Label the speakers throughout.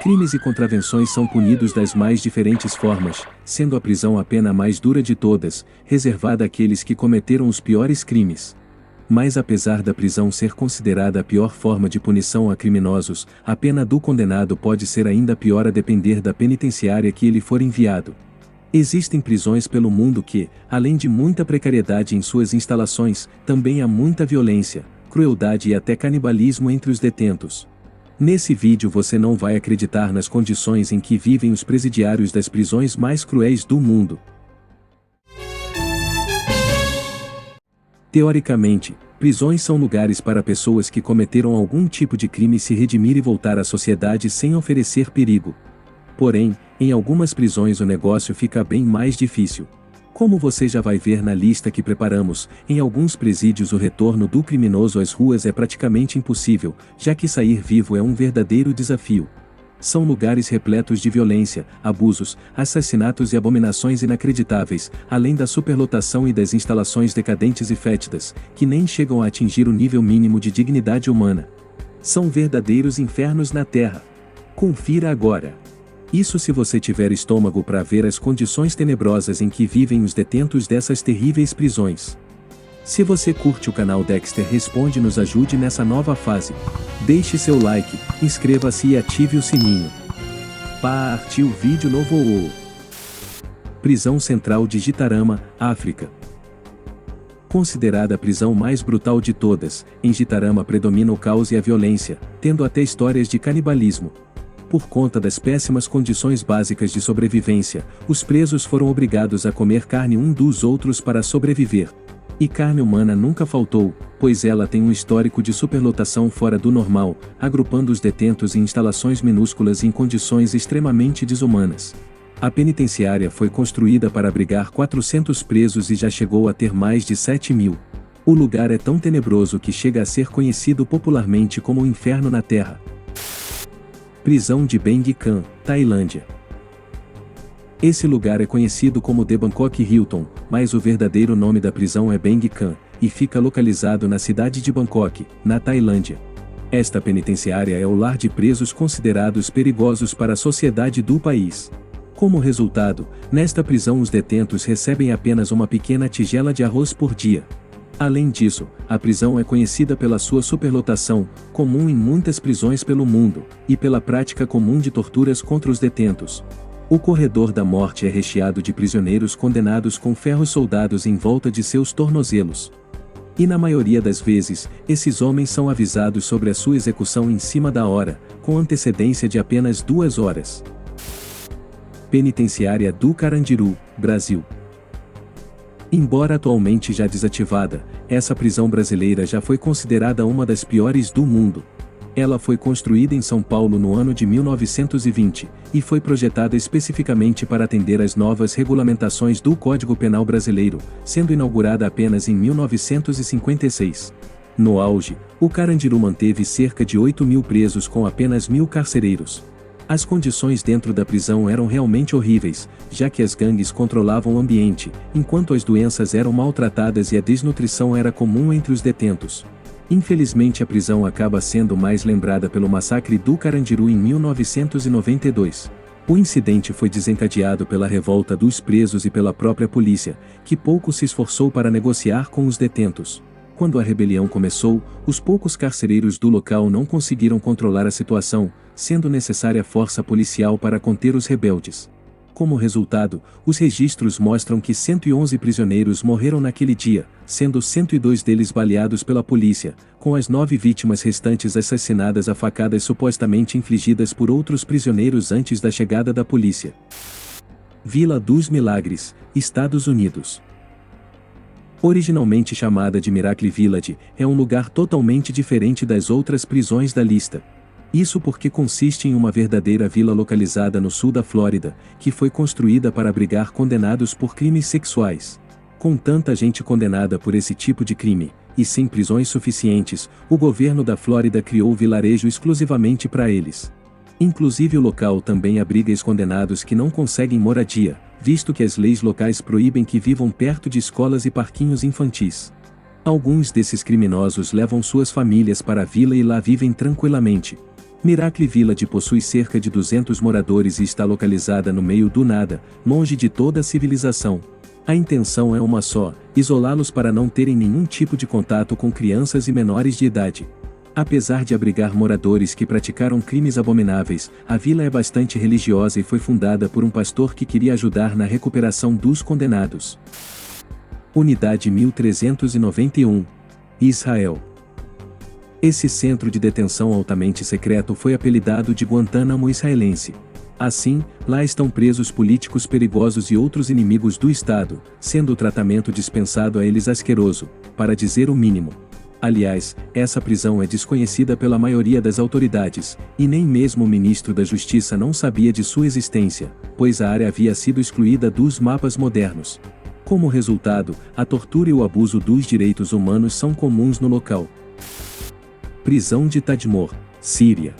Speaker 1: Crimes e contravenções são punidos das mais diferentes formas, sendo a prisão a pena mais dura de todas, reservada àqueles que cometeram os piores crimes. Mas apesar da prisão ser considerada a pior forma de punição a criminosos, a pena do condenado pode ser ainda pior a depender da penitenciária que ele for enviado. Existem prisões pelo mundo que, além de muita precariedade em suas instalações, também há muita violência, crueldade e até canibalismo entre os detentos. Nesse vídeo você não vai acreditar nas condições em que vivem os presidiários das prisões mais cruéis do mundo. Teoricamente, prisões são lugares para pessoas que cometeram algum tipo de crime se redimir e voltar à sociedade sem oferecer perigo. Porém, em algumas prisões o negócio fica bem mais difícil. Como você já vai ver na lista que preparamos, em alguns presídios o retorno do criminoso às ruas é praticamente impossível, já que sair vivo é um verdadeiro desafio. São lugares repletos de violência, abusos, assassinatos e abominações inacreditáveis, além da superlotação e das instalações decadentes e fétidas, que nem chegam a atingir o nível mínimo de dignidade humana. São verdadeiros infernos na Terra. Confira agora. Isso se você tiver estômago para ver as condições tenebrosas em que vivem os detentos dessas terríveis prisões. Se você curte o canal Dexter Responde e nos ajude nessa nova fase, deixe seu like, inscreva-se e ative o sininho. Partiu vídeo novo. Prisão Central de Gitarama, África. Considerada a prisão mais brutal de todas, em Gitarama predomina o caos e a violência, tendo até histórias de canibalismo. Por conta das péssimas condições básicas de sobrevivência, os presos foram obrigados a comer carne um dos outros para sobreviver. E carne humana nunca faltou, pois ela tem um histórico de superlotação fora do normal, agrupando os detentos em instalações minúsculas em condições extremamente desumanas. A penitenciária foi construída para abrigar 400 presos e já chegou a ter mais de 7.000. O lugar é tão tenebroso que chega a ser conhecido popularmente como o Inferno na Terra. Prisão de Bang Khan, Tailândia. Esse lugar é conhecido como The Bangkok Hilton, mas o verdadeiro nome da prisão é Bang Khan, e fica localizado na cidade de Bangkok, na Tailândia. Esta penitenciária é o lar de presos considerados perigosos para a sociedade do país. Como resultado, nesta prisão os detentos recebem apenas uma pequena tigela de arroz por dia. Além disso, a prisão é conhecida pela sua superlotação, comum em muitas prisões pelo mundo, e pela prática comum de torturas contra os detentos. O corredor da morte é recheado de prisioneiros condenados com ferros soldados em volta de seus tornozelos. E na maioria das vezes, esses homens são avisados sobre a sua execução em cima da hora, com antecedência de apenas 2 horas. Penitenciária do Carandiru, Brasil. Embora atualmente já desativada, essa prisão brasileira já foi considerada uma das piores do mundo. Ela foi construída em São Paulo no ano de 1920, e foi projetada especificamente para atender às novas regulamentações do Código Penal brasileiro, sendo inaugurada apenas em 1956. No auge, o Carandiru manteve cerca de 8.000 presos com apenas 1.000 carcereiros. As condições dentro da prisão eram realmente horríveis, já que as gangues controlavam o ambiente, enquanto as doenças eram maltratadas e a desnutrição era comum entre os detentos. Infelizmente a prisão acaba sendo mais lembrada pelo massacre do Carandiru em 1992. O incidente foi desencadeado pela revolta dos presos e pela própria polícia, que pouco se esforçou para negociar com os detentos. Quando a rebelião começou, os poucos carcereiros do local não conseguiram controlar a situação, sendo necessária força policial para conter os rebeldes. Como resultado, os registros mostram que 111 prisioneiros morreram naquele dia, sendo 102 deles baleados pela polícia, com as 9 vítimas restantes assassinadas a facadas supostamente infligidas por outros prisioneiros antes da chegada da polícia. Vila dos Milagres, Estados Unidos. Originalmente chamada de Miracle Village, é um lugar totalmente diferente das outras prisões da lista. Isso porque consiste em uma verdadeira vila localizada no sul da Flórida, que foi construída para abrigar condenados por crimes sexuais. Com tanta gente condenada por esse tipo de crime, e sem prisões suficientes, o governo da Flórida criou o vilarejo exclusivamente para eles. Inclusive o local também abriga ex-condenados que não conseguem moradia, visto que as leis locais proíbem que vivam perto de escolas e parquinhos infantis. Alguns desses criminosos levam suas famílias para a vila e lá vivem tranquilamente. Miracle Village possui cerca de 200 moradores e está localizada no meio do nada, longe de toda a civilização. A intenção é uma só: isolá-los para não terem nenhum tipo de contato com crianças e menores de idade. Apesar de abrigar moradores que praticaram crimes abomináveis, a vila é bastante religiosa e foi fundada por um pastor que queria ajudar na recuperação dos condenados. Unidade 1391. Israel. Esse centro de detenção altamente secreto foi apelidado de Guantánamo israelense. Assim, lá estão presos políticos perigosos e outros inimigos do Estado, sendo o tratamento dispensado a eles asqueroso, para dizer o mínimo. Aliás, essa prisão é desconhecida pela maioria das autoridades, e nem mesmo o ministro da Justiça não sabia de sua existência, pois a área havia sido excluída dos mapas modernos. Como resultado, a tortura e o abuso dos direitos humanos são comuns no local. Prisão de Tadmor, Síria.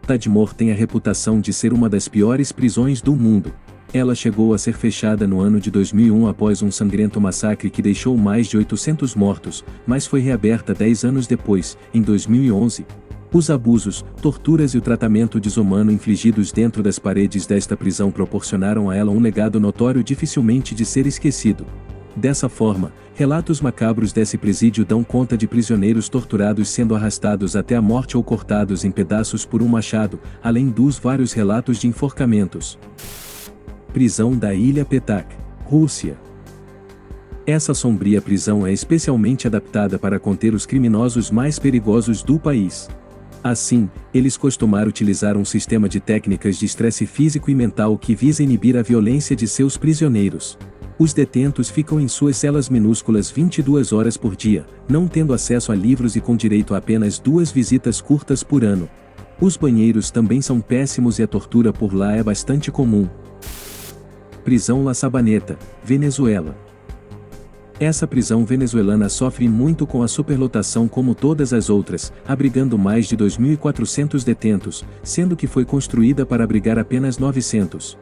Speaker 1: Tadmor tem a reputação de ser uma das piores prisões do mundo. Ela chegou a ser fechada no ano de 2001 após um sangrento massacre que deixou mais de 800 mortos, mas foi reaberta 10 anos depois, em 2011. Os abusos, torturas e o tratamento desumano infligidos dentro das paredes desta prisão proporcionaram a ela um legado notório dificilmente de ser esquecido. Dessa forma, relatos macabros desse presídio dão conta de prisioneiros torturados sendo arrastados até a morte ou cortados em pedaços por um machado, além dos vários relatos de enforcamentos. Prisão da Ilha Petak, Rússia. Essa sombria prisão é especialmente adaptada para conter os criminosos mais perigosos do país. Assim, eles costumaram utilizar um sistema de técnicas de estresse físico e mental que visa inibir a violência de seus prisioneiros. Os detentos ficam em suas celas minúsculas 22 horas por dia, não tendo acesso a livros e com direito a apenas 2 visitas curtas por ano. Os banheiros também são péssimos e a tortura por lá é bastante comum. Prisão La Sabaneta, Venezuela. Essa prisão venezuelana sofre muito com a superlotação como todas as outras, abrigando mais de 2.400 detentos, sendo que foi construída para abrigar apenas 900.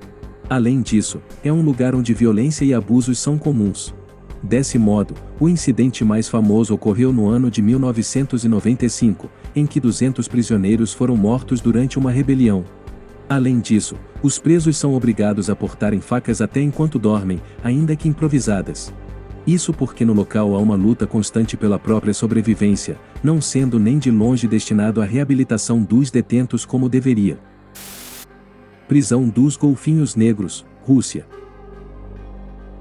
Speaker 1: Além disso, é um lugar onde violência e abusos são comuns. Desse modo, o incidente mais famoso ocorreu no ano de 1995, em que 200 prisioneiros foram mortos durante uma rebelião. Além disso, os presos são obrigados a portarem facas até enquanto dormem, ainda que improvisadas. Isso porque no local há uma luta constante pela própria sobrevivência, não sendo nem de longe destinado à reabilitação dos detentos como deveria. Prisão dos Golfinhos Negros, Rússia.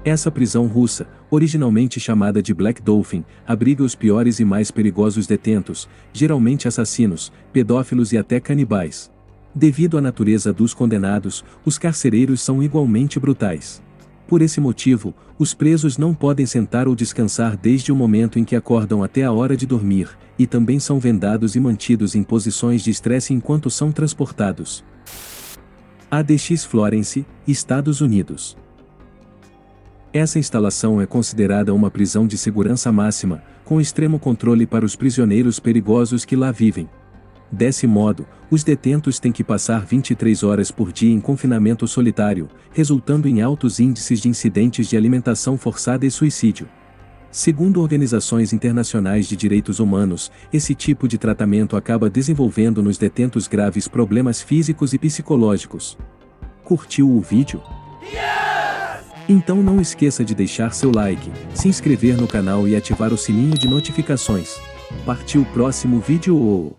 Speaker 1: Essa prisão russa, originalmente chamada de Black Dolphin, abriga os piores e mais perigosos detentos, geralmente assassinos, pedófilos e até canibais. Devido à natureza dos condenados, os carcereiros são igualmente brutais. Por esse motivo, os presos não podem sentar ou descansar desde o momento em que acordam até a hora de dormir, e também são vendados e mantidos em posições de estresse enquanto são transportados. ADX Florence, Estados Unidos. Essa instalação é considerada uma prisão de segurança máxima, com extremo controle para os prisioneiros perigosos que lá vivem. Desse modo, os detentos têm que passar 23 horas por dia em confinamento solitário, resultando em altos índices de incidentes de alimentação forçada e suicídio. Segundo organizações internacionais de direitos humanos, esse tipo de tratamento acaba desenvolvendo nos detentos graves problemas físicos e psicológicos. Curtiu o vídeo? Então não esqueça de deixar seu like, se inscrever no canal e ativar o sininho de notificações. Partiu o próximo vídeo.